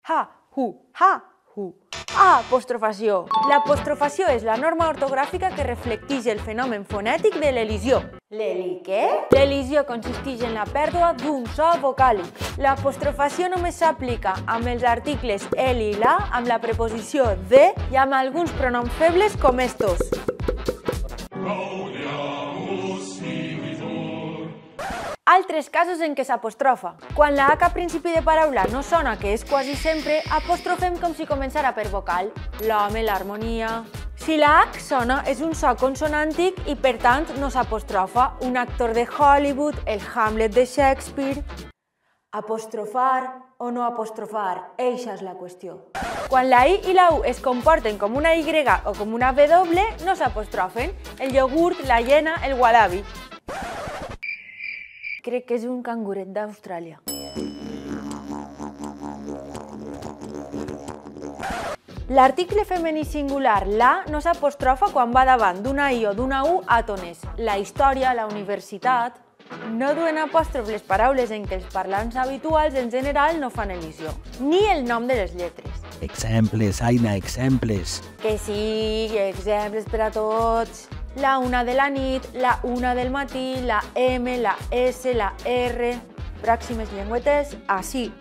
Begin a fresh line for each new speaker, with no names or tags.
ha, hu, ha, hu. Apostrofació. L'apostrofació és la norma ortogràfica que reflecteix el fenomen fonètic de l'elisió.
L'eli què?
L'elisió consisteix en la pèrdua d'un so vocàlic. L'apostrofació només s'aplica amb els articles el i la, amb la preposició de i amb alguns pronoms febles com estos. Altres casos en què s'apostrofa. Quan la H a principi de paraula no sona, que és quasi sempre, apostrofem com si començara per vocal. L'home, l'harmonia... Si la H sona, és un so consonàntic i, per tant, no s'apostrofa. Un actor de Hollywood, el Hamlet de Shakespeare... Apostrofar o no apostrofar, eixa és la qüestió. Quan la I i la U es comporten com una Y o com una W, no s'apostrofen. El iogurt, la hiena, el wallaby. Crec que és un canguret d'Austràlia. L'article femení singular, la, no s'apostrofa quan va davant d'una I o d'una U àtones. La història, la universitat... No duen apòstrof les paraules en què els parlants habituals en general no fan elisió, ni el nom de les lletres.
Exemples, Aina, exemples.
Que sí, exemples per a tots. La una de la nit, la una del matí, la M, la S, la R... Pròximes llengüetes, així.